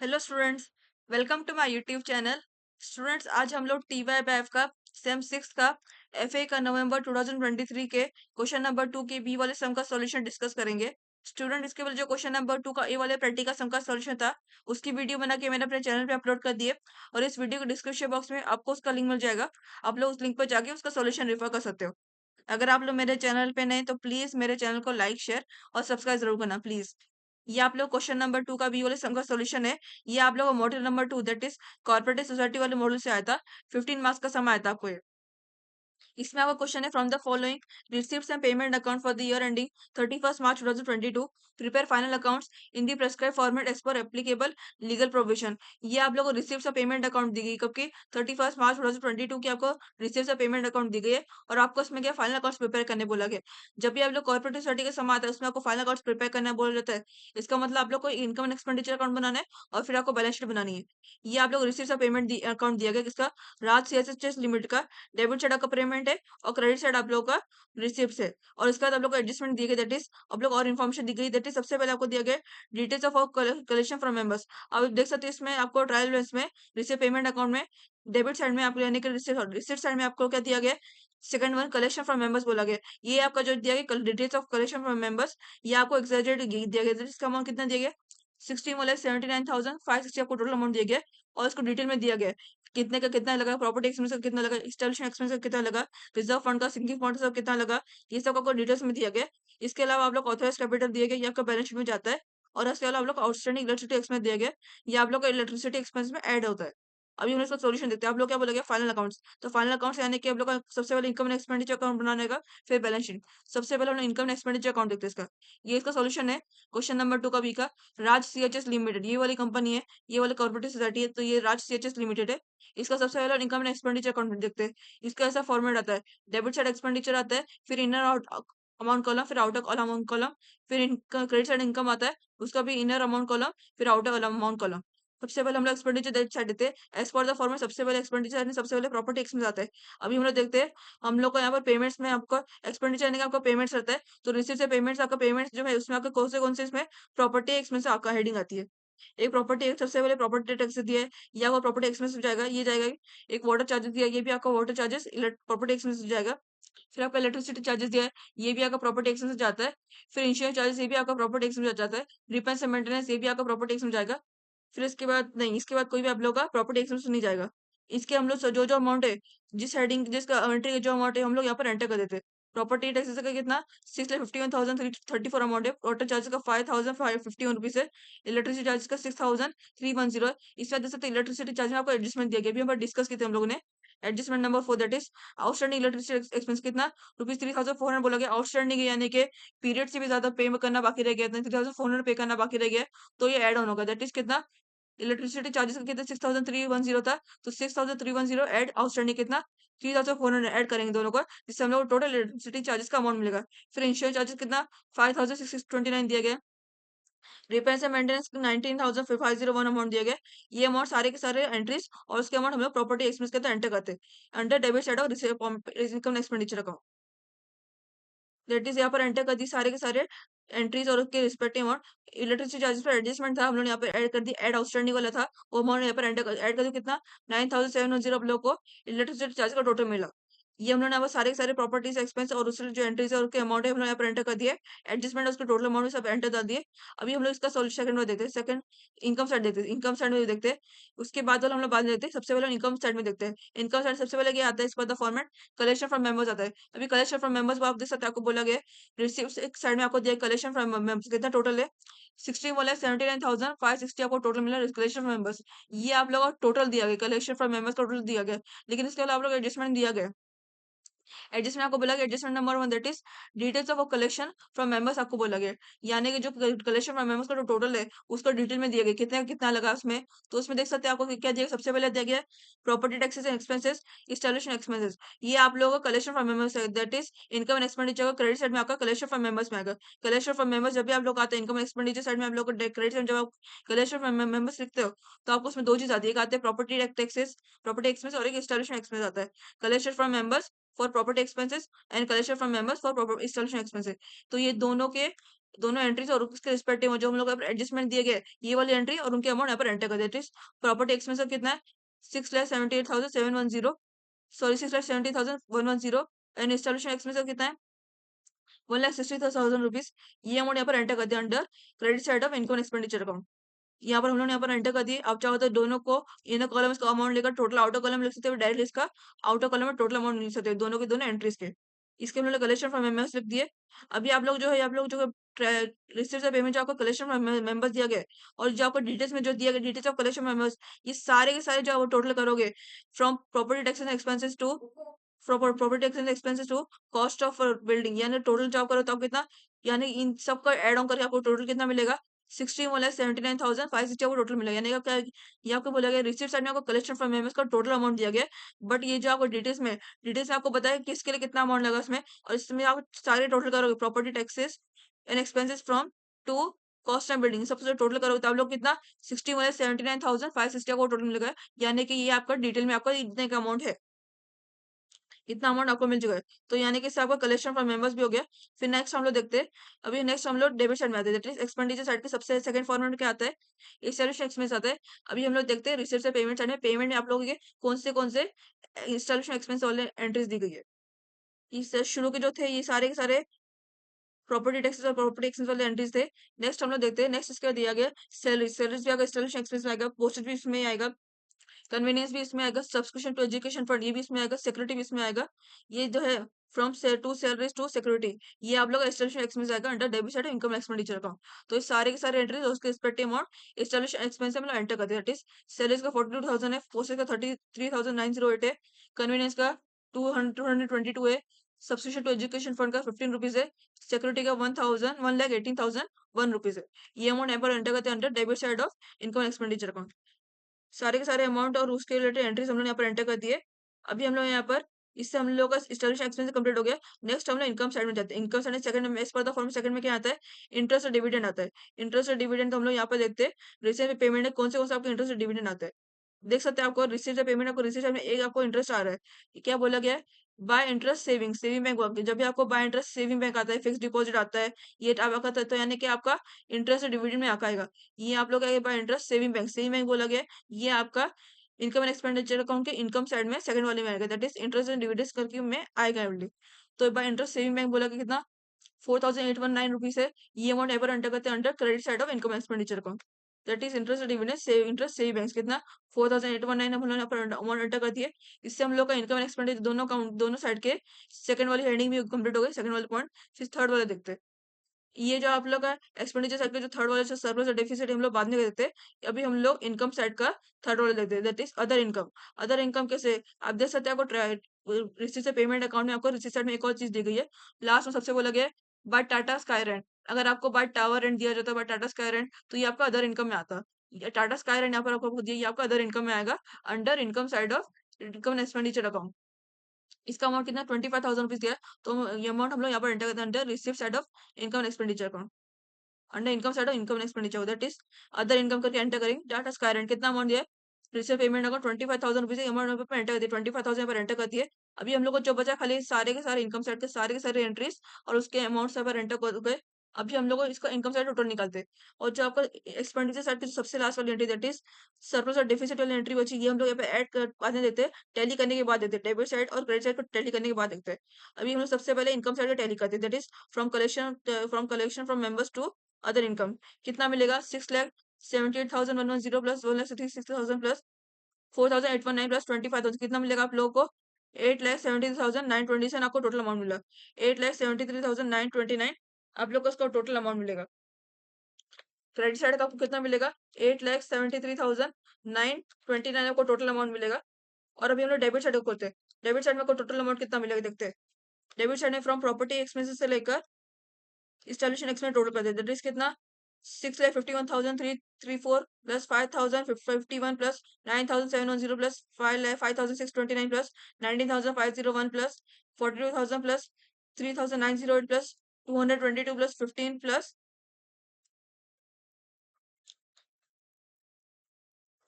Hello students, welcome to my YouTube channel. Students, आज हम लोग टी वाई बैफ का सेम सिक्स का एफए का नवंबर 2023 के क्वेश्चन नंबर 2 के बी वाले सम का सॉल्यूशन डिस्कस करेंगे। स्टूडेंट, इसके बाद जो क्वेश्चन नंबर 2 का ए वाले प्रैक्टिकल सम का सॉल्यूशन था, उसकी वीडियो बना के मैंने अपने चैनल पे अपलोड कर दिए और इस वीडियो के डिस्क्रिप्शन बॉक्स में आपको उसका लिंक मिल जाएगा। आप लोग उस लिंक पर जाके उसका सॉल्यूशन रेफर कर सकते हो। अगर आप लोग मेरे चैनल पे नए तो प्लीज मेरे चैनल को लाइक शेयर और सब्सक्राइब जरूर करना प्लीज। ये आप लोग क्वेश्चन नंबर 2 का बी वाले सम का सॉल्यूशन है। ये आप लोग module number 2 that is corporative society वाले मॉड्यूल से आया था। 15 मार्क्स का सम आया था आपको ये। इसमें आपका क्वेश्चन है फ्रॉम द फॉलोइंग रिसीव्स and payment account for the year ending 31st March 2022 prepare final accounts in the prescribe format as per applicable legal provision. ये आप लोगों को रिसीव्स और पेमेंट अकाउंट दी गई कब की 31st मार्च 2022 की आपको रिसीव्स और पेमेंट अकाउंट दी गई है और आपको इसमें क्या फाइनल अकाउंट्स प्रिपेयर करने बोला गया। जब भी आप लोग कॉर्पोरेटिव सोसाइटी का सम आता है उसमें आपको फाइनल अकाउंट्स प्रिपेयर करना बोला जाता है। इसका मतलब आप लोग को इनकम एंड एक्सपेंडिचर अकाउंट बनाना है और फिर आपको बैलेंस शीट बनानी है। ये आप लोग रिसीव्स और पेमेंट अकाउंट दिया गया किसका, राज सीएसएच लिमिटेड का। डेबिट साइड आपका पेमेंट है और क्रेडिट साइड आप लोगों का रिसिप्ट है। और इसके बाद आप लोग को एडजस्टमेंट दिए गए दैट इज आप लोग और इन्फॉर्मेशन दी गई दैट इज सबसे पहले आपको दिया गया details of collection from members. आप देख सकते हैं इसमें आपको ट्रायल बैलेंस में रिसिप्ट पेमेंट अकाउंट में डेबिट साइड में आपको यानी कि रिसिप्ट साइड में आपको क्या दिया गया, second one collection from members बोला गया। ये आपका जो दिया गया details of collection from members, ये आपको एग्जैजरेट दिया गया। इसका अमाउंट कितना दिया गया, 79,560 आपको टोटल अमाउंट दिया गया और इसको डिटेल में दिया गया कितने का कितना लगा, प्रॉपर्टी एक्सपेंस का कितना लगा, इंस्टॉलेशन एक्सपेंस का कितना लगा, रिजर्व फंड का सिंकिंग फंड सब कितना लगा, ये सब आपको डिटेल्स में दिया गया। इसके अलावा आप लोग ऑथराइज कैपिटल दिए गए, ये आपका बैलेंस शीट में जाता है। और इसके अलावा आप लोग आउटस्टैंडिंग इलेक्ट्रिसिटी एक्सपेंस दिया गया, ये आप लोग का इलेक्ट्रिसिटी एक्सपेंस में ऐड होता है। अभी हम इसका सॉल्यूशन देखते हैं। आप लोग क्या बोलेंगे, फाइनल अकाउंट्स। तो फाइनल अकाउंट्स यानी कि आप लोग का सबसे पहले इनकम एंड एक्सपेंडिचर अकाउंट बनाने का, फिर बैलेंस शीट। सबसे पहले हम लोग इनकम एंड एक्सपेंडिचर अकाउंट देखते हैं इसका। ये इसका सॉल्यूशन है क्वेश्चन नंबर 2 का बी का। राज सीएचएस लिमिटेड ये वाली कंपनी है, ये वाली कॉर्पोरेटिव सोसाइटी है, तो ये राज सीएचएस लिमिटेड है। इसका सबसे पहले इनकम एंड एक्सपेंडिचर अकाउंट देखते हैं। इसका ऐसा फॉर्मेट आता है, डेबिट साइड एक्सपेंडिचर आता है, फिर इनर आउट अमाउंट कॉलम, फिर आउटर अमाउंट कॉलम, फिर क्रेडिट साइड इनकम आता है, उसका भी इनर अमाउंट कॉलम, फिर आउटर अमाउंट कॉलम। सबसे पहले हम लोग एक्सपेंडिचर साइड देते हैं। एज पर द फॉर्मेट सबसे पहले एक्सपेंडिचर सबसे पहले प्रॉपर्टी एक्सपेंस आता है। अभी हम लोग देखते हैं, हम लोग को यहाँ पर पेमेंट्स में आपका एक्सपेंडिचर यानी कि आपका पेमेंट्स रहता है। तो रिसीव से पेमेंट्स आपका पेमेंट्स जो है उसमें आपका कौन से इसमें प्रॉपर्टी एक्सपेंस आपका हेडिंग आती है। एक प्रॉपर्टी सबसे पहले प्रॉपर्टी टैक्स दिया है, या वो प्रॉपर्टी एक्सपेंस जाएगा, ये जाएगा। एक वाटर चार्जेस दिया है, ये भी आपका वाटर चार्जेस प्रॉपर्टी एक्सपेंस जाएगा। फिर आपका इलेक्ट्रिसिटी चार्जेस दिया है, ये भी आपका प्रॉपर्टी एक्सपेंस जाता है। फिर इंश्योरेंस चार्जेस ये भी आपका प्रॉपर्टी एक्सपेंस जाता है। रिपेयर्स एंड मेंटेनेंस ये भी आपका प्रॉपर्टी एक्सपेंस जाएगा। फिर इसके बाद नहीं, इसके बाद कोई भी आप लोग का प्रॉपर्टी एक्सपेंस नहीं जाएगा। इसके हम लोग जो जो अमाउंट है, जिस हेडिंग जिसका एंट्री का जो अमाउंट है हम लोग यहाँ पर एंटर कर देते हैं। प्रॉपर्टी टैक्सेस का कितना 6,51,334 अमाउंट है। वाटर चार्जेस का 5,551 रुपीज है। इलेक्ट्रिसिटी चार्जेस का 6,310 है। इसमें देख सकते इलेक्ट्रिसिटी चार्ज में आपको एडजस्टमेंट दिया गया, अभी हम डिस्कस किए थे हम लोगों ने। Adjustment number 4 that is outstanding electricity expense कितना, रुपीज 3,400 बोला गया। आउटस्टैंडिंग यानी कि पीरियड से भी ज्यादा पे करना बाकी रह गया, 3,400 पे करना बाकी रह गया, तो ये एड ऑन होगा। दैट इज कितना, इलेक्ट्रिसिटी चार्जेस का कितना 6,310 था, तो 6,310 एड आउटस्टैंडिंग कितना 3,400 ऐड करेंगे दोनों को, जिससे हम लोग टोटल इलेक्ट्रिसिटी चार्जेस का अमाउंट मिलेगा। फिर इंश्योरेंस चार्जेस कितना 5,629 दिया गया। रिपेयर्स एंड मेंटेनेंस 19,501 अमाउंट दिया गया। ये अमाउंट सारे के सारे एंट्रीज और उसके अमाउंट हम लोग प्रॉपर्टी एक्सपेंस के अंदर एंटर करते हैं अंडर डेबिट साइड और income expenditure account. That is यहाँ पर एंटर कर दी सारे के सारे एंट्रीज और उसके रिस्पेक्टिव अमाउंट। इलेक्ट्रिसिटी चार्जेस पर एडजस्टमेंट था, हम लोग यहाँ पे ऐड कर दी, ऐड आउटस्टैंडिंग वाला था, वो अमाउंट यहाँ पर एंटर ऐड कर दिया कितना 9,710 आप लोग को इलेक्ट्रिसिटी चार्ज का टोटल मिला। ये हम लोग ने यहाँ पर सारे के सारे प्रॉपर्टीज एक्सपेंस और उसके जो एंट्रीज है और उसके अमाउंट है हम लोग यहाँ पर एंटर कर दिए। एडजस्टमेंट उसके टोटल अमाउंट सब एंटर कर दिए। अभी हम लोग इसका सोल्यूशन सेकंड में देखते हैं। सेकंड इनकम साइड देखते हैं, इनकम साइड में देखते हैं। उसके बाद वाला हम लोग बाद में देखते हैं। सबसे पहले इनकम साइड में देखते हैं। इनकम साइड सबसे पहले क्या आता है, इस पर the format collection from members आता है। अभी कलेक्शन फ्रॉम मेंबर्स को आप देख सकते हैं, आपको बोला गया रिसीव्स एक साइड में आपको दिया कलेक्शन फ्रॉम मेंबर्स कितना टोटल है 16 बोला 79,560 आपको टोटल मिला कलेक्शन फ्रॉम मेंबर्स। ये आप लोगों को टोटल दिया गया, कलेक्शन फ्रॉम मेंबर्स टोटल दिया गया। लेकिन इसके अलावा आप लोग एडजस्टमेंट दिया गया। एडजस्टमेंट आपको बोला गया adjustment number 1 that is details of collection from members आपको बोला गया। यानी कि जो कलेक्शन फ्रॉम मेंबर्स का जो टोटल है उसको डिटेल में दिया गया कितना कितना लगा उसमें। तो उसमें देख सकते हैं आपको क्या दिया, सबसे पहले दिया गया property taxes and expenses, installation expenses. ये आप लोगों का कलेक्शन फ्रॉम मेंबर्स है that is income and expenditure का क्रेडिट साइड में आपका कलेक्शन फ्रॉम मेंबर्स में आएगा। कलेक्शन फ्रॉम मेंबर्स जब भी आप लोग आते हैं इनकम एक्सपेंडिचर साइड में आप लोग को क्रेडिट साइड जब आप कलेक्शन फ्रॉम मेंबर्स लिखते हो तो आपको उसमें दो चीज आती है, एक आते हैं प्रॉपर्टी टैक्सेस प्रॉपर्टी एक्सपेंस और एक इंस्टॉलेशन एक्सपेंस आता है। Collection from members for property expenses and collection from members for proper installation expenses. तो ये दोनों के दोनों एंट्रीज और उसके रिस्पेक्टिव जो हम लोग एडजस्टमेंट दिए गए ये वाली एंट्री और उनके अमाउंट यहाँ पर एंटर कर देते हैं। प्रॉपर्टी एक्सपेंस कितना है 6,78,710 सॉरी 6,70,110 एंड इंस्टॉलेशन एक्सपेंस कितना है 1,60,000 रुपीज। ये अमाउंट यहाँ पर एंटर कर दिया under credit side of income expenditure account. यहाँ पर हम लोग यहाँ पर एंटर कर दिए। आप चाहो तो दोनों को इनर कॉलम इसका अमाउंट लेकर टोटल आउटर कॉलम लिख सकते हो, डायरेक्ट इसका आउटर कॉलम में टोटल अमाउंट लिख सकते हो दोनों के दोनों एंट्रीज के। इसके हम लोग कलेक्शन फ्रॉम मेंबर्स लिख दिए। अभी आप लोग जो रिसिप्ट पेमेंट जो आपको कलेक्शन फ्रॉम मेंबर्स दिया गया है और जो आपको डिटेल्स में जो दिया गया डिटेल्स ऑफ कलेक्शन मेंबर्स ये सारे के सारे जो आप टोटल करोगे from property tax and expenses to property tax and expenses to cost of building यानी टोटल जॉब करो तो आपको कितना यानी इन सबका एड ऑन करके आपको टोटल कितना मिलेगा 61,79,560 आपको टोटल मिलेगा। यानी क्या ये आपको बोला गया रिसिप्ट साइड में आपको कलेक्शन फ्रॉम मेंबर्स का टोटल अमाउंट दिया गया बट ये जो आपको डिटेल्स में आपको बताया कि किसके लिए कितना अमाउंट लगा इसमें और इसमें आप सारे टोटल करोगे property taxes and expenses from to cost and building सबसे टोटल करोगे तो आप लोग कितना 60,79,560 आपको टोटल मिलेगा। यानी कि ये आपका डिटेल में आपका इतने का अमाउंट है, इतना अमाउंट आपको मिल चुका है। तो यानी कि इससे आपका कलेक्शन फॉर मेंबर्स भी हो गया। फिर नेक्स्ट हम लोग देखते हैं। अभी नेक्स्ट हम लोग डेबिट साइड में आते हैं, दैट इज एक्सपेंडिचर साइड के सबसे सेकंड फॉर्मेट में क्या आता है, इंस्टॉलेशन एक्सपेंस आता है। अभी हम लोग देखते हैं रिसिप्ट से पेमेंट साइड में पेमेंट में आप लोगों के कौन से इंस्टॉलेशन एक्सपेंस वाले एंट्रीज दी गई है। इस शुरू के जो थे ये सारे के सारे प्रॉपर्टी टैक्सेस और प्रॉपर्टी एक्सपेंस वाले एंट्रीज थे। नेक्स्ट हम लोग देखते हैं, नेक्स्ट इसके बाद दिया गया सैलरीज भी आएगा, इंस्टॉलेशन एक्सपेंस में आएगा, पोस्टेज भी इसमें आएगा, कन्वीनियंस भी इसमें आएगा, सब्सक्रिप्शन टू एजुकेशन फंड ये भी इसमें आएगा, सिक्योरिटी भी इसमें आएगा। ये जो है फ्रॉम से टू सैलरीज टू सिक्योरिटी ये आप लोग इंस्टॉलेशन एक्सपेंस आएगा under debit side income expenditure account. तो ये सारे के सारे एंट्रीज और उसके रिस्पेक्टिव अमाउंट इंस्टॉलेशन एक्सपेंस में एंटर करते हैं। सैलरीज का 42,000 है, पोस्टेज का 33,908 है, कन्वीनियंस का 222 है, सब्सक्रिप्शन टू एजुकेशन फंड का 15 रुपीज है, सिक्योरिटी का 1,18 है। ये अमाउंट यहाँ पर एंटर करते हैं under debit side of income expenditure account. सारे के सारे अमाउंट और उसके रिलेटेड एंट्रीज हम लोग यहाँ पर एंटर कर दिए। अभी हम लोग यहाँ पर इससे हम लोग का इंस्टॉलेशन एक्सपेंस कंप्लीट हो गया। नेक्स्ट हम लोग इनकम साइड में जाते हैं। इनकम साइड में सेकंड में as per the form second में क्या आता है, इंटरेस्ट और डिविडेंड आता है। इंटरेस्ट और डिविडेंड तो हम लोग यहाँ पर देखते हैं रिसीव पेमेंट है कौन से आपको इंटरेस्ट और डिविडेंड आता है। देख सकते हैं आपको रिसीव पेमेंट आपको रिसीव में एक आपको इंटरेस्ट आ रहा है। ये क्या बोला गया है, बाय इंटरेस्ट सेविंग बैंक जब भी आपको बाय इंटरेस्ट सेविंग बैंक आता है, फिक्स डिपॉजिट आता है, ये आपका तो यानी कि आपका इंटरेस्ट और डिविडेंड में आएगा। ये आप लोग का बाय इंटरेस्ट सेविंग बैंक बोला गया है। ये आपका इनकम एंड एक्सपेंडिचर अकाउंट के इनकम साइड में सेकंड वाले में आएगा, that is interest and dividends करके में आएगा ओनली। तो बाय इंटरेस्ट सेविंग बैंक बोला कि कितना 4,819 रुपीज है। ये अमाउंट एवर एंटर करते हैं under credit side of income expenditure account, that is interest dividend save interest save bank कितना 4,819 हम लोग यहाँ पर अमाउंट एंटर कर दिए। इससे हम लोग का इनकम एक्सपेंडिचर दोनों अकाउंट दोनों साइड के सेकंड वाली हेडिंग भी कंप्लीट हो गई, सेकंड वाले पॉइंट। फिर थर्ड वाले देखते हैं। ये जो आप लोग का एक्सपेंडिचर साइड का जो थर्ड वाला जो सरप्लस और डेफिसिट हम लोग बाद में देते हैं। अभी हम लोग इनकम साइड का थर्ड वाला देखते हैं, that is other income. Other income कैसे आप देख सकते हैं, आपको रिसीट से पेमेंट अकाउंट में आपको रिसीट साइड में एक और चीज दी गई है। लास्ट में सबसे बोला गया है बाय टाटा स्काई रेंट। अगर आपको बाय टावर रेंट दिया जाता है बाय टाटा स्काई रेंट तो ये आपका अदर इनकम में आता है। टाटा स्काई रेंट यहाँ पर आपको दिया ये आपका अदर इनकम में आएगा under income side of income expenditure account. इसका अमाउंट कितना 25,000 रुपीज दिया है। तो ये अमाउंट हम लोग यहाँ पर एंटर करते हैं under receipt side of income expenditure account. Under income side of income expenditure that is other income करके एंटर करेंगे डाटा स्काई रेंट कितना अमाउंट दिया है। Receive payment account 25,000 rupees amount पर एंटर करती है, 25,000 पर एंटर करती है। अभी हम लोग को जो बचा खाली सारे के सारे इनकम साइड के सारे एंट्रीज और उसके अमाउंट से पर एंटर कर गए। अभी हम लोग को इसका इनकम साइड टोटल निकालते हैं। और जो आपका एक्सपेंडिचर साइड की जो सबसे लास्ट वाली एंट्री दैट इज सरप्लस और डेफिसिट वाली एंट्री बची ये हम लोग यहाँ पे ऐड कर बाद में देते हैं, टैली करने के बाद देते हैं। डेबिट साइड और क्रेडिट साइड को टैली करने के बाद देखते हैं। अभी हम लोग सबसे पहले इनकम साइड का टैली करते हैं, that is from collection from members to other income कितना मिलेगा 6,78,110 प्लस 1,66,000 प्लस 4,819 प्लस 25,000 कितना मिलेगा आप लोगों को 8,73,927 आपको टोटल अमाउंट मिला। 8,73,929 आप लोग को उसका टोटल अमाउंट मिलेगा। क्रेडिट साइड का आपको कितना मिलेगा 8,73,929 आपको टोटल अमाउंट मिलेगा। और अभी हम लोग डेबिट साइड को खोलते हैं। डेबिट साइड में आपको टोटल अमाउंट कितना मिलेगा देखते हैं। डेबिट साइड में फ्रॉम प्रॉपर्टी एक्सपेंसेस से लेकर इंस्टॉलेशन एक्सपेंस टोटल कर देते हैं, दैट इज कितना 6,51,334 plus 5,051 plus 9,710 plus 5,629 plus 19,501 plus 42,000 plus 3,908 plus 222 plus 15 plus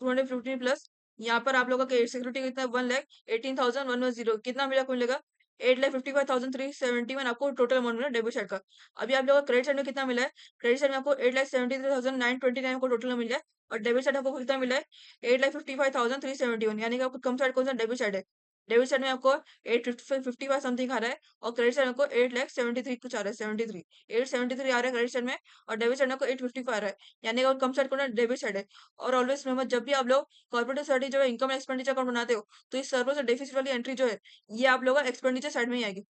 215 plus यहाँ पर आप लोगों का सिक्योरिटी कितना 1,18,110 कितना मिला मिलेगा 8,55,371 आपको टोटल अमाउंट मिला डेबिट साइड का। अभी आप लोगों को क्रेडिट साइड में कितना मिला है? क्रेडिट साइड में आपको 8,73,929 आपको टोटल मिल गया और डेबिट साइड आपको कितना मिला है? 8,55,371 यानी कि आपको कम साइड कौन सा डेबिट साइड है? डेबिट साइड में आपको 855 समथिंग आ रहा है और क्रेडिट साइड में आपको 8,73 कुछ आ रहा है 73 873 आ रहा है क्रेडिट साइड में और डेबिट साइड में आपको 855 आ रहा है यानी कि और कम साइड कौन है? डेबिट साइड है। और ऑलवेज रिमेंबर जब भी आप लोग कॉर्पोरेट सोसाइटी जो है इनकम एक्सपेंडिचर अकाउंट बनाते हो तो इस सर्वर से डेफिसिट वाली एंट्री जो है ये आप लोगों का एक्सपेंडिचर साइड में ही आएगी।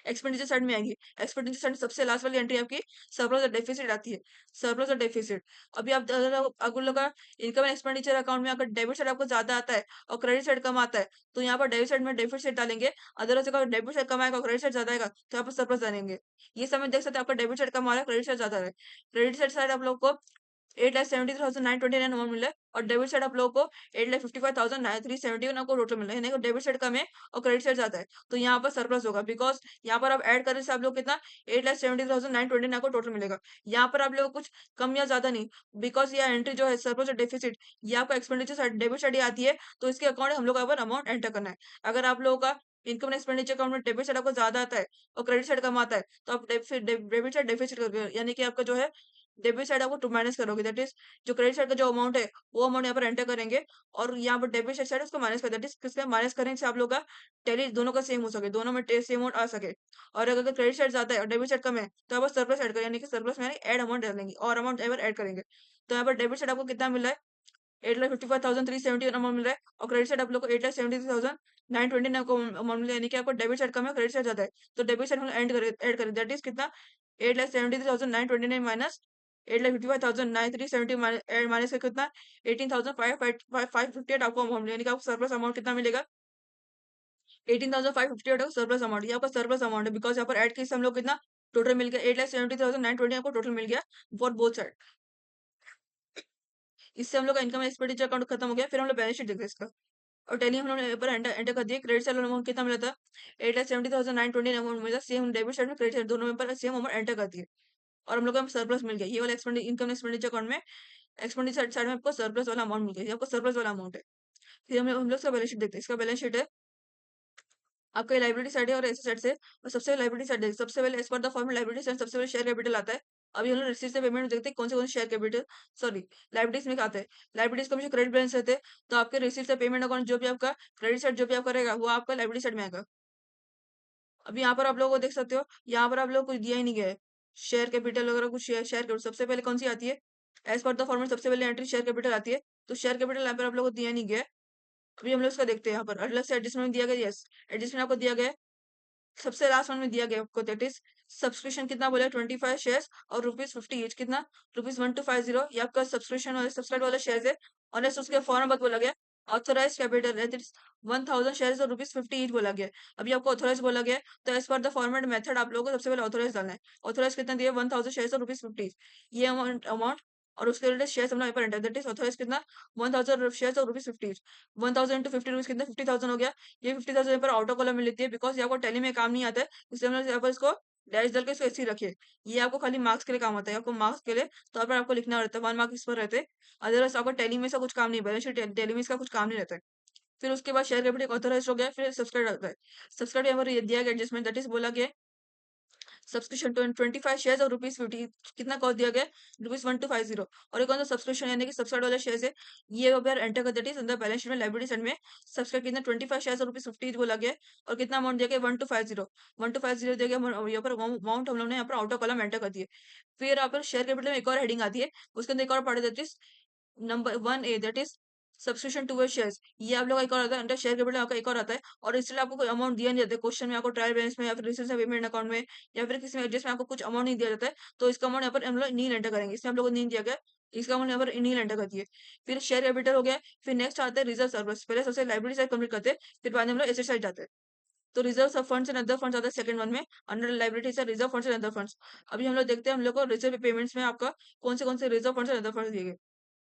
एक्सपेंडिचर साइड में आएगी। एक्सपेंडिचर साइड सबसे लास्ट वाली एंट्री आपकी सरप्लस और डेफिसिट आती है। सरप्लस और डेफिसिट अभी आप अगर अगर लोग का इनकम एंड एक्सपेंडिचर अकाउंट में अगर डेबिट साइड आपको ज्यादा आता है और क्रेडिट साइड कम आता है तो यहाँ पर डेबिट साइड में डेफिसिट डालेंगे। अदरवाइज अगर डेबिट साइड कम आएगा और क्रेडिट साइड ज्यादा आएगा तो यहाँ पर सरप्लस डालेंगे। ये समय देख सकते हैं आपका डेबिट साइड कम आ रहा है क्रेडिट साइड ज्यादा है। क्रेडिट साइड आप लोग को 8,73,929 अमाउंट मिला है और डेबिट साइड आप लोगों को 8,55,371 आपको टोटल मिला है यानी कि डेबिट साइड कम है और क्रेडिट साइड ज्यादा है तो यहाँ पर सरप्लस होगा बिकॉज यहाँ पर आप ऐड करने से आप लोग कितना 8,73,929 आपको टोटल मिलेगा। यहाँ पर आप लोग को कुछ कम या ज्यादा नहीं बिकॉज ये एंट्री जो है सरप्लस और डेफिसिट ये आपका एक्सपेंडिचर साइड डेबिट साइड आती है तो इसके अकाउंट हम लोग यहाँ पर अमाउंट एंटर करना है। अगर आप लोगों का इनकम एक्सपेंडिचर अकाउंट में डेबिट साइड आपको ज्यादा आता है और क्रेडिट साइड कम आता है तो आप डेबिट साइड डेफिसिट कर यानी कि आपका जो है डेबिट साइड आपको टू माइनस करोगे दैट इज जो क्रेडिट साइड का जो अमाउंट है वो अमाउंट यहाँ पर एंटर करेंगे और यहाँ पर डेबिट साइड है उसको माइनस कर दैट इज किसका माइनस करने से आप लोग का टैली दोनों का सेम हो सके दोनों में सेम अमाउंट आ सके। और अगर क्रेडिट साइड ज्यादा है और डेबिट साइड कम है तो यहाँ पर सरप्लस ऐड करें यानी कि सरप्लस में ऐड अमाउंट डालेंगे और अमाउंट यहाँ पर ऐड करेंगे। तो यहाँ पर डेबिट साइड आपको कितना मिल रहा है? 8,55,371 अमाउंट मिल रहा है और क्रेडिट साइड आप लोग को 8,73,929 आपको अमाउंट मिल रहा है यानी कि आपको डेबिट साइड कम है क्रेडिट साइड ज्यादा है तो डेबिट साइड हम ऐड करें दैट इज कितना 8,73,929 माइनस 8,55,970 माइनस का कितना 18,558 आपको अमाउंट यानी कि आपको सरप्लस अमाउंट कितना मिलेगा 18,558 सरप्लस अमाउंट। ये आपका सरप्लस अमाउंट है बिकॉज यहाँ पर ऐड केस हम लोग कितना टोटल मिल गया 8,70,920 आपको टोटल मिल गया फॉर बोथ साइड। इससे हम लोग का इनकम एक्सपेंडिचर अकाउंट खत्म हो गया फिर हम लोग बैलेंस शीट देखते हैं इसका। और टेली हम लोगों ने पर एंटर एंटर कर दिया क्रेडिट साइड अमाउंट कितना मिला था 8,70,920 अमाउंट मिला सेम डेबिट साइड में क्रेडिट साइड दोनों में पर सेम अमाउंट एंटर कर दिए और हम लोग को सरप्लस मिल गया। ये वाला एक्सपेंड इनकम एक्सपेंडिचर अकाउंट में एक्सपेंडिचर साइड में आपको सरप्लस वाला अमाउंट मिल गया ये आपको सरप्लस वाला अमाउंट है। फिर हम लोग इसका बैलेंस शीट देखते हैं। इसका बैलेंस शीट है आपका लाइबिलिटी साइड है और एसेट साइड से और सबसे लाइबिलिटी साइड है सबसे पहले as per the form liability side सबसे पहले शेयर कैपिटल आता है। अभी हम लोग रिसीट से पेमेंट देखते हैं कौन से शेयर कैपिटल सॉरी लाइबिलिटीज में आते हैं। लाइबिलिटीज का हमेशा क्रेडिट बैलेंस रहते हैं तो आपके रिसीट से पेमेंट अकाउंट जो भी आपका क्रेडिट साइड जो भी आप करेगा वो आपका लाइबिलिटी साइड में आएगा। अभी यहाँ पर आप लोगों को देख सकते हो यहाँ पर आप लोग कुछ दिया ही नहीं गया है शेयर कैपिटल वगैरह कुछ शेयर शेयर कैपिटल सबसे पहले कौन सी आती है एज पर द फॉर्मेट सबसे पहले एंट्री शेयर कैपिटल आती है तो शेयर कैपिटल यहाँ पर आप लोगों को दिया नहीं गया है। अभी हम लोग इसका देखते हैं यहाँ पर अलग से एडजस्टमेंट दिया गया यस एडजस्टमेंट आपको दिया गया है। सबसे लास्ट वन में दिया गया आपको दैट इज सब्सक्रिप्शन कितना बोला 25 शेयर्स और रुपीज 50 ईच कितना रुपीज 1250 ये आपका सब्सक्रिप्शन वाला सब्सक्राइब वाला शेयर है और next उसके फॉर्म बात बोला गया authorise capital that is 1000 shares और रुपीज 50 ईच बोला गया है। अभी आपको ऑथोराइज बोला गया है तो as per the format method आप लोगों को सबसे पहले ऑथोराइज डालना है। ऑथोराइज कितना दिया 1000 शेयर्स और रुपीज 50 ये अमाउंट और उसके रिलेटेड शेयर्स हमने यहाँ पर एंटर दैट इज ऑथोराइज कितना 1000 शेयर्स और रुपीज 50 1000 इंटू 50 रुपीज कितना 50,000 हो गया। ये 50,000 पर ऑटो कॉलम में लेती है बिकॉज ये आपको टैली में काम नहीं आता है इसलिए हमने यहाँ पर इसको डैश डाल के इसको ऐसे ही रखिए। ये आपको खाली मार्क्स के लिए काम आता है आपको मार्क्स के लिए तो पर आपको लिखना रहता है 1 मार्क इस पर रहते हैं। अदरवाइज आपको टैली में से कुछ काम नहीं बैलेंस शीट टैली में इसका कुछ काम नहीं रहता है। फिर उसके बाद शेयर कैपिटल ऑथराइज हो गया फिर सब्सक्राइब आता है। सब्सक्राइब यहाँ पर ये दिया गया एडजस्टमेंट दैट इज बोला गया सब्सक्रिप्शन 25 शेयर्स और रुपीज 50 कितना कॉस्ट दिया गया रुपीज 1250 और एक कौन सा सब्सक्रिप्शन यानी कि सब्सक्राइब वाला शेयर है ये अगर एंटर कर देती है अंदर बैलेंस शीट में लाइबिलिटी साइड में सब्सक्राइब कितना 25 शेयर्स और रुपीज 50 बोला गया और कितना अमाउंट दिया गया 1250 दिया गया यहाँ पर अमाउंट हम लोग ने यहाँ पर आउटर कॉलम एंटर कर दिए। फिर यहाँ पर शेयर कैपिटल में एक और हेडिंग आती है उसके अंदर एक और पढ़ देती है number 1A that is subscription towards shares ये आप लोग का एक और आता है अंडर शेयर कैपिटल आपका एक और आता है और इसलिए आपको कोई अमाउंट दिया नहीं जाता है क्वेश्चन में आपको ट्रायल बैलेंस में या फिर रिसीव पेमेंट अकाउंट में या फिर किसी में जिसमें आपको कुछ अमाउंट नहीं दिया जाता है तो इसका अमाउंट यहाँ पर हम लोग नील एंटर करेंगे इसमें हम लोग को नहीं दिया गया इसका अमाउंट यहाँ पर नील एंटर कर दिए। फिर शेयर कैपिटल हो गया फिर नेक्स्ट आता है रिजर्व सर्विस पहले सबसे लाइब्रेरी साइड कंप्लीट करते हैं फिर बाद में हम लोग एसेट साइड जाते हैं। तो रिजर्व सब फंड्स एंड अदर फंड्स आता है सेकंड वन में अंडर लाइब्रेरी से reserve funds and other funds. अभी हम लोग देखते हैं हम लोग को रिजर्व पेमेंट्स में आपका कौन से reserve funds and other funds दिए गए।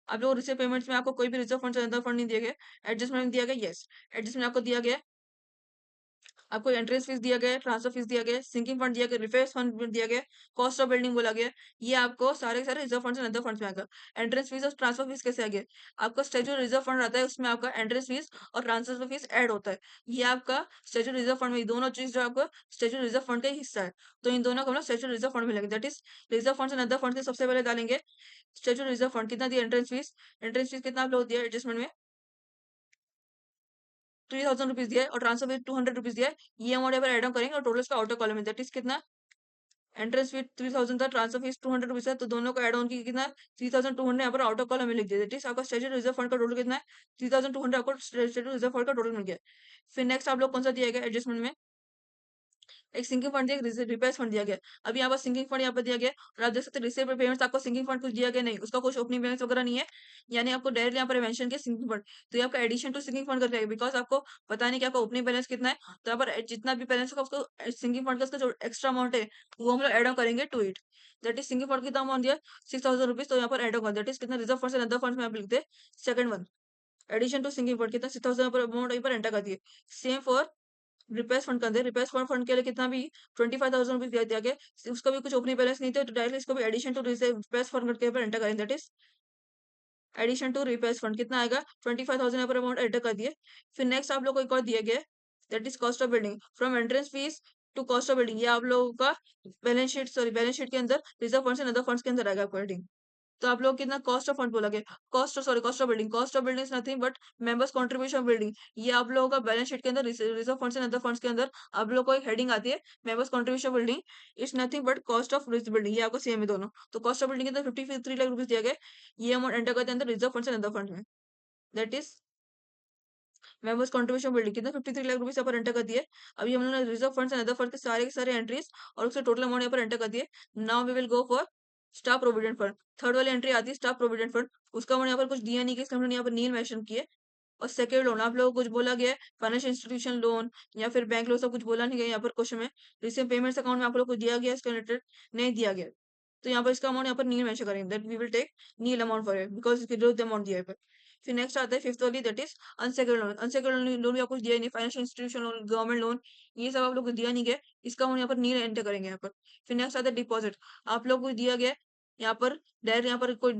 आप लोग रिसीव पेमेंट्स में आपको कोई भी रिजर्व फंड से ज्यादा फंड नहीं दिया गया। एडजस्टमेंट दिया गया यस एडजस्टमेंट आपको दिया गया आपको एंट्रेंस फीस दिया गया है, ट्रांसफर फीस दिया गया है, सिंकिंग फंड दिया गया, रिफेस फंड दिया गया है, कॉस्ट ऑफ बिल्डिंग बोला गया है। ये आपको सारे के सारे reserve funds and other funds में आएगा। एंट्रेंस फीस और ट्रांसफर फीस कैसे आ गया? आपका स्टैट्यूटरी रिजर्व फंड आता है, उसमें आपका एंट्रेंस फीस और ट्रांसफर फीस ऐड होता है। ये आपका स्टैट्यूटरी रिजर्व फंड में, ये दोनों चीज जो आपका स्टैट्यूटरी रिजर्व फंड का ही हिस्सा है। तो इन दोनों को हम लोग स्टैट्यूटरी रिजर्व फंड में लगेगा। That is reserve funds and other funds के सबसे पहले डालेंगे स्टैट्यूटरी रिजर्व फंड। कितना दिया एंट्रेंस फीस? एंट्रेंस फीस कितना आप लोग दिया एडजस्टमेंट में? 3000 रुपीज दिया है और ट्रांसफर फीस 200 रुपीज दिया है। ये अमाउंट यहाँ पर एड ऑन करेंगे और टोटल इसका आउटर कॉलम है। दैट इज कितना? एंट्रेंस फीस 3000 था, ट्रांसफर फीस 200 रुपीज है, तो दोनों को ऐड ऑन की कितना? 3200 यहाँ पर आउट ऑफ कॉलम में लिख दिया। दैट इज आपका स्टैट्यूटरी रिजर्व फंड का टोटल कितना है? 3200 आपको स्टैट्यूटरी रिजर्व फंड का टोटल मिल गया। फिर नेक्स्ट आप लोग कौन सा दिया गया एडजस्टमेंट में? एक सिंकिंग फंड दिया, एक रिपेयर्स फंड दिया गया। अभी यहाँ पर सिंकिंग फंड यहाँ पर दिया गया और आप देख सकते हैं रिसीव पेमेंट्स आपको सिंकिंग फंड कुछ दिया गया नहीं, उसका कुछ ओपनिंग बैलेंस वगैरह नहीं है, यानी आपको डायरेक्ट यहाँ पर मेंशन किया सिंकिंग फंड। तो ये आपका एडिशन टू सिंकिंग फंड करके बिकॉज आपको पता नहीं कि आपका ओपनिंग बैलेंस कितना है, तो यहाँ पर जितना भी बैलेंस होगा उसको सिंकिंग फंड का उसका जो एक्स्ट्रा अमाउंट है वो हम लोग एड ऑन करेंगे to it. That is sinking fund कितना अमाउंट दिया? 6000 रुपीज, तो यहाँ पर एड ऑन दैट इज कितना? Reserve fund and other fund में आप लिखते second one addition to sinking fund कितना? 6000 पर अमाउंट यहीं पर एंटर कर दिए। सेम फॉर रिपेयर्स फंड का दे, रिपेयर्स फंड के लिए कितना भी 25,000 रुपीज दिया गया, उसका भी कुछ ओपनिंग बैलेंस नहीं थे, तो डायरेक्टली इसको भी एडिशन टू रिपेयर्स फंड के ऊपर एंटर करें। That is addition to repairs fund कितना आएगा? 25,000 यहाँ पर अमाउंट एंटर कर दिए। फिर नेक्स्ट आप लोग को एक और दिया गया, that is cost of building from entrance fee to cost of building. ये आप लोगों का बैलेंस शीट के अंदर reserve funds and other funds के अंदर आएगा अकॉर्डिंग। तो आप लोग कितना कॉस्ट ऑफ फंड बोला गया? Cost of building is nothing but members contribution building. ये आप लोगों का बैलेंस शीट के अंदर reserve funds and other funds के अंदर आप लोग को एक हेडिंग आती है members contribution building. It's nothing but cost of building, ये आपको सेम है दोनों। तो कॉस्ट ऑफ बिल्डिंग के अंदर 53 लाख रुपीज दिया गया। ये अमाउंट एंटर करते हैं अंदर reserve funds and other fund में। That is members contribution building कितना? 53 लाख रुपीज यहाँ पर एंटर कर दिए। अभी हम लोगों ने reserve funds and other fund के सारे एंट्रीज और उसके टोटल अमाउंट यहाँ पर एंटर कर दिए। Now we will go for staff provident fund. Third वाली एंट्री आती है स्टाफ प्रोविडेंट फंड। उसका अमाउंट यहाँ पर कुछ दिया नहीं कि हमने यहाँ पर नील मेंशन किए। और सेकेंड लोन आप लोगों को कुछ बोला गया है, फाइनेंशियल इंस्टीट्यूशन लोन या फिर बैंक लोन, सब कुछ बोला नहीं गया यहाँ पर क्वेश्चन में। रिसीव पेमेंट्स अकाउंट में आप लोग को दिया गया, इसका रिलेटेड नहीं दिया गया, तो यहाँ पर इसका अमाउंट यहाँ पर नील मेंशन करेंगे। That we will take nil amount for it because इसके जो अमाउंट दिया है पर। फिर नेक्स्ट आता है फिफ्थ वाली, that is unsecured loan. Unsecured loan भी आपको दिया ही नहीं, financial institution loan, government loan, ये सब आप लोग को दिया नहीं गया, इसका अमाउंट यहाँ पर नील एंटर करेंगे यहाँ पर। फिर नेक्स्ट आता है डिपॉजिट। आप लोग को दिया गया यहाँ पर डायरेक्ट, यहाँ पर कोई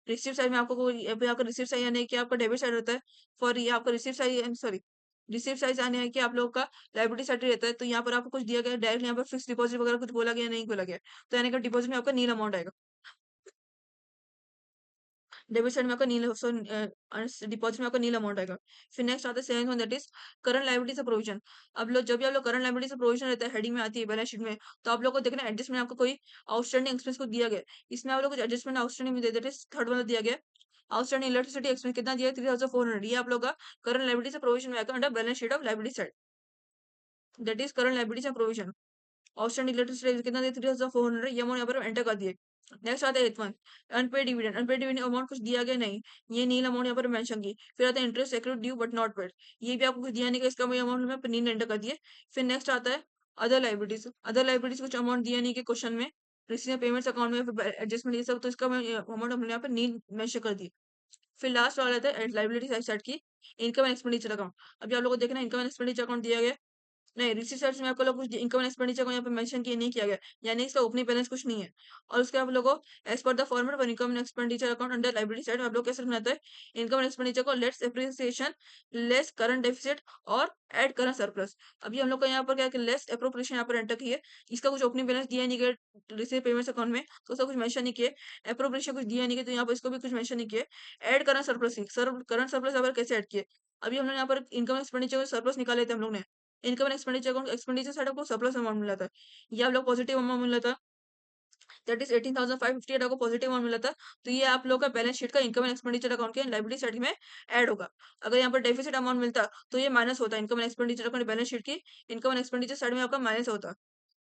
रिसिप्ट साइड में आपको कोई आपका रिसिप्ट साइड यानी कि आपका डेबिट साइड होता है फॉर, ये आपका receipt side sorry receipt side यानी है कि आप लोग का लाइबिलिटी साइड रहता है। तो यहाँ पर आपको कुछ दिया गया डायरेक्ट, यहाँ पर फिक्स डिपॉजिट वगैरह कुछ बोला गया नहीं बोला गया, तो यानी कि डिपॉजिट में आपका नील अमाउंट आएगा। डेबिट साइड में आपका नील डिपॉजिट में आपका नील अमाउंट आएगा। फिर नेक्स्ट आता है seven one, that is current liability से प्रोविजन। अब लोग जब भी आप लोग करंट लाइबिलिटी से प्रोविजन रहता है हेडिंग में आती है बैलेंस शीट में, तो आप लोग को देखना एडजस्टमेंट आपको कोई आउटस्टैंडिंग एक्सपेंस को दिया गया, इसमें आप लोग कुछ एडजस्टमेंट आउटस्टैंडिंग में दैट इज थर्ड वाला दिया गया। आउटस्टैंडिंग इलेक्ट्रिसिटी एक्सपेंस कितना दिया? 3400। ये आप लोग का करंट लाइबिलिटी से प्रोविजन में आएगा under balance sheet of liability side. That is current liability से प्रोविजन। आउटस्टैंडिंग इलेक्ट्रिसिटी कितना दिया? 3400। ये अमाउंट यहाँ पर एंटर कर दिए। नेक्स्ट आता है eighth one, unpaid dividend. Unpaid dividend amount कुछ दिया गया नहीं, ये नील अमाउंट यहाँ पर मेंशन की। फिर आता है interest accrued due but not paid. ये भी आपको कुछ दिया नहीं कि इसका अमाउंट में नील एंटर कर दिए। फिर नेक्स्ट आता है अदर लाइबिलिटीज। अदर लाइबिलिटीज कुछ अमाउंट दिया नहीं कि क्वेश्चन में रिसीव पेमेंट्स अकाउंट में एडजस्टमेंट ये सब, तो इसका अमाउंट हमने यहाँ पर नील मेंशन कर दी। फिर लास्ट वाला आता है लाइबिलिटी साइड की इनकम एंड एक्सपेंडिचर अकाउंट। अभी आप लोगों को देखना इनकम एंड एक्सपेंडिचर अकाउंट दिया गया नहीं, रिसीट साइड में आपको लोग कुछ इनकम एंड एक्सपेंडिचर को यहाँ पे मेंशन किया नहीं किया गया, यानी इसका ओपनिंग बैलेंस कुछ नहीं है। और उसके आप लोगों को as per the format of income and expenditure account under liability side आप लोग कैसे बनाते हैं इनकम एंड एक्सपेंडिचर को? Let's appreciation less current deficit और एड करंट सरप्लस। अभी हम लोग का यहाँ पर क्या लेस एप्रोप्रिएशन यहाँ पर एंटर किए, इसका कुछ ओपनिंग बैलेंस दिया नहीं गया रिसीव पेमेंट्स अकाउंट में, तो उसका कुछ मेंशन नहीं किए। एप्रोप्रिएशन कुछ दिया नहीं गया, तो यहाँ पर इसको भी कुछ मेंशन नहीं किए। Add current surplus, current surplus यहाँ पर कैसे एड किए? अभी हमने यहाँ पर इनकम एक्सपेंडिचर सरप्लस निकाले थे हम लोग ने, income and expenditure account expenditure side आपको सरप्लस अमाउंट मिला था, ये आप लोग पॉजिटिव अमाउंट मिला था, दैट इज 18,558 आपको पॉजिटिव अमाउंट मिला था। तो ये आप लोग का बैलेंस शीट का इनकम एंड एक्सपेंडिचर अकाउंट के लाइबिलिटी साइड में ऐड होगा। अगर यहाँ पर डेफिसिट अमाउंट मिलता तो ये माइनस होता, income and expenditure account balance sheet की इनकम एंड एक्सपेंडिचर साइड में आपका माइनस होता।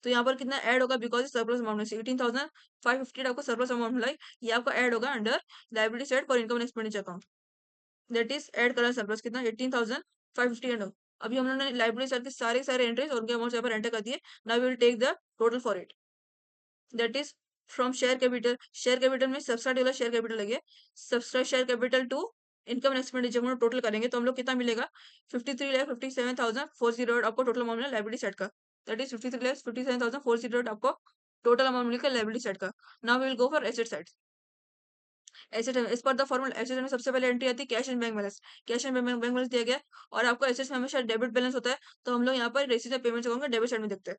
तो यहाँ पर कितना ऐड होगा बिकॉज सरप्लस अमाउंट में 18,558 आपको सरप्लस अमाउंट मिला है, ये आपका ऐड होगा under liability side for income and expenditure account. That is add करा सरप्लस कितना? 18,550 एंड अभी हम लोगों ने लाइब्रेरी सर के सारे एंट्रीज और उनके अमाउंट यहाँ पर एंटर कर दिए। Now we will take the total for it, that is from share capital. Share capital में सब्सक्राइब वाला शेयर कैपिटल लगे, subscribe share capital to income and expenditure हम लोग टोटल करेंगे तो हम लोग कितना मिलेगा 53,57,408 आपको टोटल अमाउंट मिला लाइबिलिटी साइड का। दैट इज 53,57,408 आपको टोटल अमाउंट मिलेगा लाइबिलिटी साइड का। Now we will go for asset side. Asset as per the formula asset में सबसे पहले एंट्री आती है cash and bank balance. Cash and bank balance दिया गया है और आपको एसेट्स में हमेशा डेबिट बैलेंस होता है, तो हम लोग यहाँ पर रेसिप्ट पेमेंट अकाउंट का डेबिट साइड में देखते हैं।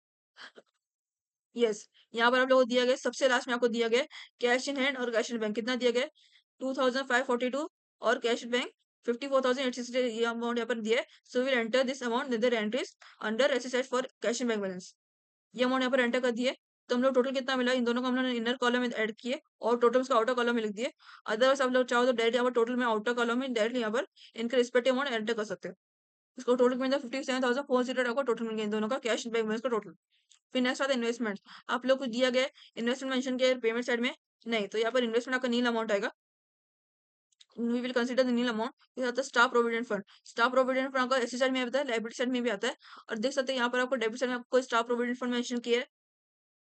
यस, यहाँ पर आप लोगों को दिया गया सबसे लास्ट में आपको दिया गया कैश इन हैंड और कैश इन बैंक कितना दिया गया 2542 और कैश इन बैंक 54,860 ये अमाउंट यहाँ पर दिया है। So will enter this amount the entries under asset for cash in bank balance. ये अमाउंट यहाँ पर एंटर कर दिए तो हम लोग टोटल कितना मिला इन दोनों को हम लोग इनर कॉलम में ऐड किए और टोटल उसका आउटर कॉलम में लिख दिए। अदरवाइज आप लोग चाहो तो डायरेक्ट यहाँ पर टोटल में आउटर कॉलम में डायरेक्टली यहाँ पर इनके रिस्पेक्टिव अमाउंट एंटर कर सकते हैं। इसको टोटल मिल जाए 57,408 आपको टोटल मिल गया इन दोनों का कैश बैंक बैलेंस का टोटल। फिर नेक्स्ट आता है इन्वेस्टमेंट। आप लोग को दिया गया इन्वेस्टमेंट मेंशन किया पेमेंट साइड में नहीं, तो यहाँ पर इन्वेस्टमेंट आपका नील अमाउंट आएगा। We will consider the nil amount. फिर आता है staff provident fund. Staff provident fund आपका एसेट साइड में आता है, लायबिलिटी साइड में भी आता है। और देख सकते हैं यहाँ पर आपको डेबिट साइड में आपको स्टाफ प्रोविडेंट फंड मेंशन किया है,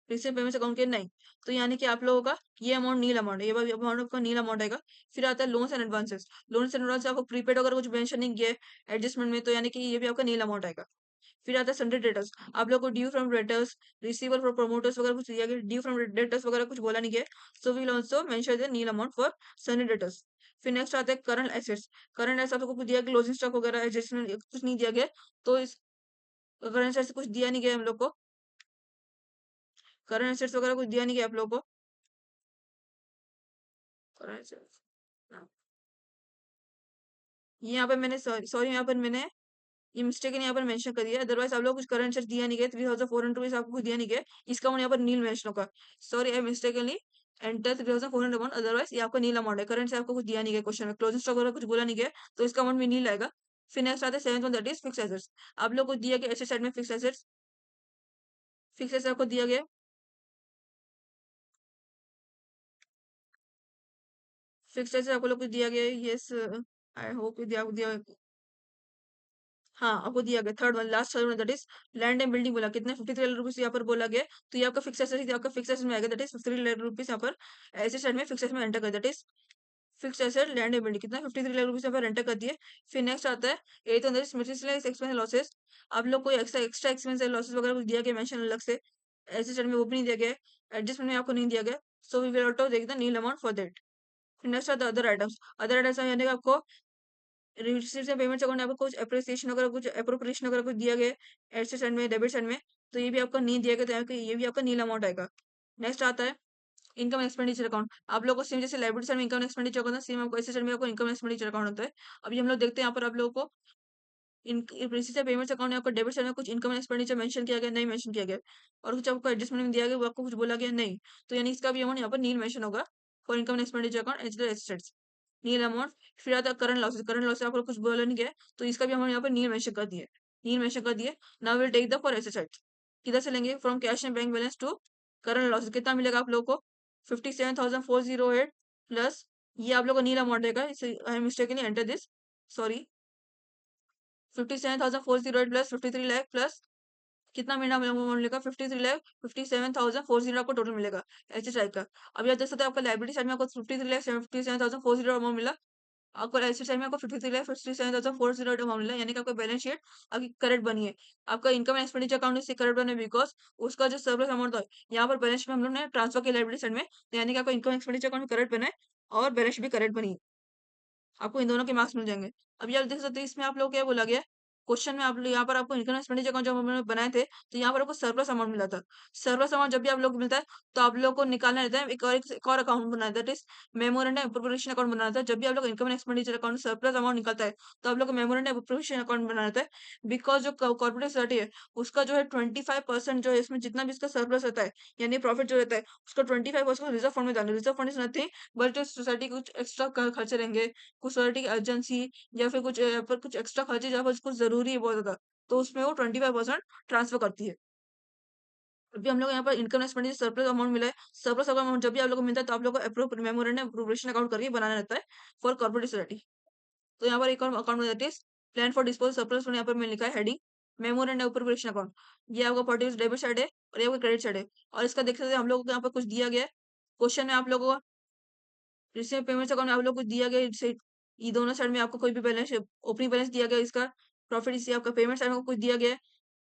रिसीव पेमेंट्स अकाउंट के नहीं, तो यानी कि आप लोगों का ये अमाउंट नील अमाउंट है, ये अमाउंट आपका नील अमाउंट आएगा। फिर आता है loans and advances. Loans and advance आपको प्रीपेड अगर कुछ मेंशन नहीं किया है एडजस्टमेंट में, तो यानी कि ये भी आपका नील अमाउंट आएगा। फिर आता है सन्डे डेटर्स। आप लोग को due from debtors, receiver from promoters वगैरह कुछ दिया गया, ड्यू फ्रॉम डेटर्स वगैरह कुछ बोला नहीं गया, so we will also mention the nil amount for sundry debtors. फिर नेक्स्ट आता है करंट एसेट्स। करंट एसेट्स आपको कुछ दिया गया क्लोजिंग स्टॉक वगैरह एडजस्टमेंट कुछ नहीं दिया गया, तो इस करंट एसेट्स कुछ दिया नहीं गया हम लोग को, करंट एसेट्स वगैरह कुछ दिया नहीं गया आप लोग को। करंट एसेट्स यहाँ पे मैंने सॉरी यहाँ पर मैंने ये मिस्टेक यहाँ पर मेंशन करी है, अदरवाइज आप लोग कुछ करंट एसेट्स दिया नहीं गया 3,400 आपको कुछ दिया नहीं गया, इसका अमाउंट यहाँ पर नील मेंशन होगा। Sorry I mistakenly enter 3,400 amount, otherwise ये आपका नील अमाउंट है। करंट से आपको कुछ दिया नहीं गया क्वेश्चन में, क्लोजिंग स्टॉक वगैरह कुछ बोला नहीं गया, तो इसका अमाउंट भी नील आएगा। फिर नेक्स्ट आता है 7th one, that is fix assets. आप लोग को दिया गया एसेट साइड में फिक्स एसेट्स। फिक्स एसेट आपको दिया गया, फिक्स एसेट आपको लोग को दिया गया, यस आई होप दिया दिया हाँ, आपको दिया गया third one, last third one, that is land and building बोला कितने 53 लाख रुपीज यहाँ पर बोला गया, तो ये आपका फिक्स एसेट आपका फिक्स एसेट में आएगा, दैट इज 53 लाख रुपीज यहाँ पर एसेट साइड में फिक्स एसेट में एंटर कर, that is fix asset land and building कितना 53 लाख रुपीज यहाँ पर एंटर कर दिए। फिर नेक्स्ट आता है eight one, that is miscellaneous expense losses. आप लोग को एक्स्ट्रा एक्स्ट्रा एक्सपेंस लॉसेस वगैरह कुछ दिया गया मेंशन अलग से, एसेट साइड में वो भी नहीं दिया गया, एडजस्टमेंट में आपको नहीं दिया गया, सो वी विल ऑटो देख the nil amount for that. फिर नेक्स्ट आता है अदर आइटम्स। अदर आइटम्स यानी कि आपको रिसीट्स या पेमेंट्स अकाउंट यहाँ पर कुछ एप्रिसिएशन वगैरह कुछ एप्रोप्रिएशन वगैरह कुछ दिया गया है एसेट साइड में डेबिट साइड में, तो ये भी आपका नहीं दिया गया, तो यहाँ पे ये भी आपका नील अमाउंट आएगा। नेक्स्ट आता है इनकम एक्सपेंडिचर अकाउंट। आप लोगों को सेम जैसे लाइबिलिटी साइड में इनकम एक्सपेंडिचर अकाउंट सेम आपको एसेट साइड में आपको इनकम एक्सपेंडिचर अकाउंट होता है। अभी हम लोग देखते हैं यहाँ पर आप लोगों को इन रिसीट्स या पेमेंट्स अकाउंट में आपको डेबिट साइड में कुछ इनकम एक्सपेंडिचर मेंशन किया गया नहीं मेंशन किया गया, और कुछ आपको एडजस्टमेंट में दिया गया वो आपको कुछ बोला गया नहीं, तो यानी इसका भी अमाउंट यहाँ पर नील मेंशन होगा for income expenditure account as well assets, nil amount. फिर आता है करंट लॉसेस। करंट लॉसेस आपको कुछ बोला नहीं गया, तो इसका भी अमाउंट यहाँ पर नील मेंशन कर दिए, नील मेंशन कर दिए। Now will take the for assets. किधर से लेंगे from cash and bank balance to current losses, कितना मिलेगा आप लोगों को 57,408 प्लस ये आप लोग का नील अमाउंट रहेगा, I mistakenly enter this, sorry 57,408 plus 53 lakh plus कितना महीना अमाउंट मिलेगा 53 लाख 57,408 आपको टोटल मिलेगा ऐसे टाइप का। अभी आप देख सकते हैं आपका लाइबिलिटी साइड में आपको 53 लाख 57,408 अमाउंट मिला, आपको एसेट साइड में आपको 53 लाख 57,408 अमाउंट मिला, यानी कि आपका बैलेंस शीट आपकी करेक्ट बनी है। आपका इनकम एक्सपेंडिचर अकाउंट इससे करेक्ट बने बिकॉज उसका जो सरप्लस अमाउंट था यहाँ पर बैलेंस शीट में हम लोग ने ट्रांसफर किया लाइबिलिटी साइड में, तो यानी कि आपका इनकम एक्सपेंडिचर अकाउंट भी करेक्ट बना है और बैलेंस शीट भी करेक्ट बनी है। आपको इन दोनों के मार्क्स मिल जाएंगे। अभी आप देख सकते हैं इसमें आप लोग क्या बोला गया क्वेश्चन में, आप लोग यहाँ पर आपको इनकम एक्सपेंडिचर अकाउंट जब हम लोगों ने बनाए थे तो यहाँ पर आपको सरप्लस अमाउंट मिला था। सरप्लस अमाउंट जब भी आप लोग को मिलता है तो आप लोग को निकालना रहता है एक और अकाउंट बनाना, that is memorandum appropriation account बनाना था। जब भी आप लोग income expenditure account surplus amount निकलता है तो आप लोग को मेमोरेंडम अप्रोप्रिएशन अकाउंट बनाना रहता है, बिकॉज जो कॉर्पोरेट सोसाइटी है उसका जो है 25% जो है इसमें जितना भी इसका सरप्लस रहता है यानी प्रॉफिट जो रहता है उसका 25% रिजर्व फंड में डालना। Reserve fund is nothing but जो सोसाइटी के कुछ एक्स्ट्रा खर्चे रहेंगे, कुछ सोसाइटी की अर्जेंसी या फिर कुछ पर कुछ एक्स्ट्रा खर्चे जहाँ पर कुछ जरूरी है बहुत ज्यादा, तो उसमें वो 25% ट्रांसफर करती है। अभी हम लोग यहाँ पर इनकम एक्सपेंडिचर सरप्लस अमाउंट मिला है, सरप्लस अमाउंट जब भी आप लोग को मिलता है तो आप लोग को अप्रूव मेमोरेंडम अप्रोप्रिएशन अकाउंट करके बनाना रहता है फॉर कॉर्पोरेट सोसाइटी। तो यहाँ पर एक और अकाउंट में that is plan for disposal surplus, यहाँ पर मैंने लिखा है हेडिंग मेमोरेंडम अप्रोप्रिएशन अकाउंट। ये आपका पर्टिकुलर डेबिट साइड है और ये आपका क्रेडिट साइड है, और इसका देख सकते हैं हम लोगों को यहाँ पर कुछ दिया गया है क्वेश्चन में, आप लोगों को रिसीव पेमेंट्स अकाउंट में आप लोग को दिया गया ये दोनों साइड में आपको कोई भी बैलेंस ओपनिंग बैलेंस दिया गया इसका, प्रॉफिट इसी आपका पेमेंट साइड में कुछ दिया गया है,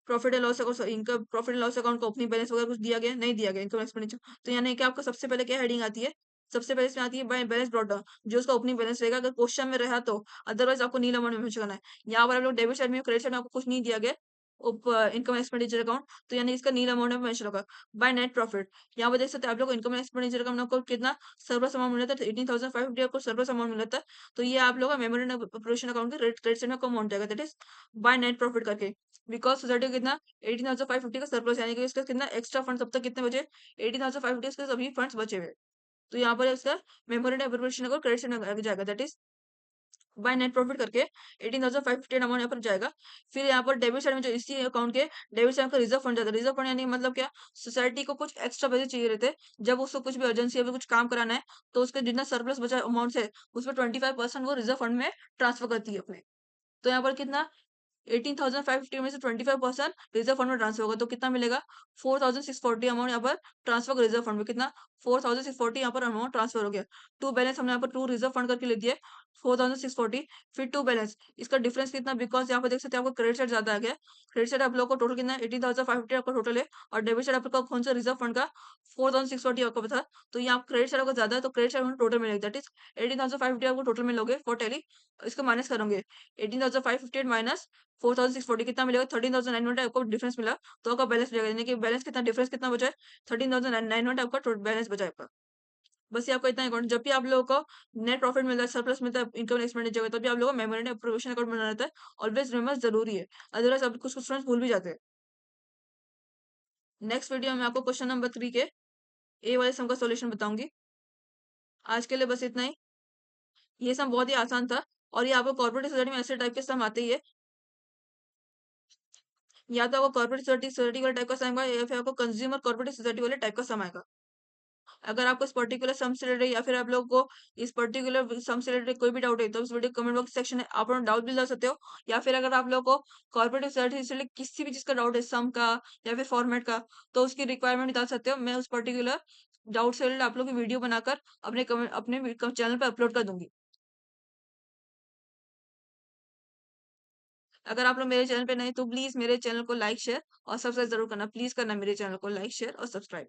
profit and loss account income profit and loss account का ओपनिंग बैलेंस वगैरह कुछ दिया गया है? नहीं दिया गया इनकम एक्सपेंडिचर। तो यानी कि आपका सबसे पहले क्या हेडिंग आती है? सबसे पहले इसमें आती है बैलेंस ब्रॉट डाउन, जो उसका ओपनिंग बैलेंस रहेगा अगर क्वेश्चन में रहा तो, अदरवाइज आपको नील अमाउंट में मेंशन करना है। यहाँ पर आप लोग डेबिट साइड में क्रेडिट साइड में आपको कुछ नहीं दिया गया इनकम एक्सपेंडिचर अकाउंट, तो यानी इसका नील अमाउंट में मेंशन होगा। बाय नेट प्रॉफिट, यहाँ पर देख सकते हैं आप लोग इनकम एक्सपेंडिचर अकाउंट आपको कितना सरप्लस अमाउंट मिला था, 18,550 आपको सरप्लस अमाउंट मिला था। तो ये आप लोग का मेमोरेंडम ऑफ ऑपरेशन अकाउंट के क्रेडिट साइड में कम अमाउंट जाएगा, that is by net profit करके। बिकॉज सोसाइटी को कितना 18,550 का सरप्लस, यानी कि इसका कितना एक्स्ट्रा फंड तब तक कितने बचे, 18,550 इसके सभी फंड्स बचे हुए। तो यहाँ पर इसका memorandum of operation account credit side में आगे जाएगा, that is by net profit करके 18,550 अमाउंट यहाँ पर जाएगा। फिर यहाँ पर डेबिट साइड में जो इसी अकाउंट के डेबिट साइड का रिजर्व फंड जाता है। रिजर्व फंड यानी मतलब क्या, सोसाइटी को कुछ एक्स्ट्रा पैसे चाहिए रहते हैं, जब उसको कुछ भी अर्जेंसी या फिर कुछ काम कराना है, तो उसके जितना सरप्लस बचा अमाउंट है उसमें 25% वो रिजर्व फंड में ट्रांसफर करती है अपने। तो यहाँ पर कितना 18,550 में से 25% रिजर्व फंड में ट्रांसफर होगा, तो कितना मिलेगा 4,640 अमाउंट यहाँ पर ट्रांसफर होगा रिजर्व फंड में। कितना 4,640 यहाँ पर अमाउंट ट्रांसफर हो गया। टू बैलेंस हमने यहाँ पर टू रिजर्व फंड करके ले दिया 4,640। फिर टू बैलेंस इसका डिफरेंस कितना, बिकॉज यहाँ पर देख सकते हैं आपको क्रेडिट साइड ज्यादा आ गया। क्रेडिट साइड आप लोग को टोटल कितना 18,550 आपका टोटल है, और डेबिट साइड आपका कौन सा रिजर्व फंड का 4,640 आपको पता। तो यहाँ क्रेडिट साइड आपका ज्यादा है, तो क्रेडिट साइड टोटल मिलेगा, दैट इज 18,550 आपको टोटल मिलोगे फॉर टेली। इसका माइनस करोगे 18,550 माइनस 4,640 कितना मिलेगा, 13,900 आपको डिफरेंस मिला। तो आपका बैलेंस मिलेगा, यानी कि बैलेंस कितना डिफरेंस कितना बचा है, 13,900 आपका बैलेंस बचा है आपका। बस ये आपका इतना अकाउंट, जब भी आप लोगों को नेट प्रॉफिट मिलता है, सरप्लस मिलता है, इनकम एक्सपेंडिचर होता है, तभी आप लोगों को मेमोरेंडम अप्रोप्रिएशन अकाउंट बनाना रहता है। ऑलवेज रिमेंबर जरूरी है, अदरवाइज आप कुछ कुछ स्टूडेंट्स भूल भी जाते हैं। नेक्स्ट वीडियो में आपको क्वेश्चन नंबर 3 के ए वाले सम का सॉल्यूशन बताऊंगी। आज के लिए बस इतना ही। ये सम बहुत ही आसान था, और ये आपको कॉर्पोरेट सोसाइटी में ऐसे टाइप के सम आते ही है। या तो आपको कॉर्पोरेट सोसाइटी सोसाइटी वाले टाइप का सम आएगा, या फिर आपको कंज्यूमर कॉर्पोरेट सोसाइटी वाले टाइप का सम आएगा। अगर आपको इस पर्टिकुलर सम से रिलेटेड, या फिर आप लोगों को इस पर्टिकुलर सम से रिलेटेड कोई भी डाउट है, तो इस वीडियो कमेंट बॉक्स सेक्शन है, आप अपना डाउट भी डाल सकते हो। या फिर अगर आप लोगों को कॉर्पोरेट सोसाइटी से रिलेटेड किसी भी चीज का डाउट है, सम का या फिर फॉर्मेट का, तो उसकी रिक्वायरमेंट डाल सकते हो। मैं उस पर्टिकुलर डाउट से रिलेटेड आप लोग की वीडियो बनाकर अपने कमेंट अपने चैनल पर अपलोड कर दूंगी। अगर आप लोग मेरे चैनल पे नए, तो प्लीज मेरे चैनल को लाइक शेयर और सब्सक्राइब जरूर करना, प्लीज करना मेरे चैनल को लाइक शेयर और सब्सक्राइब।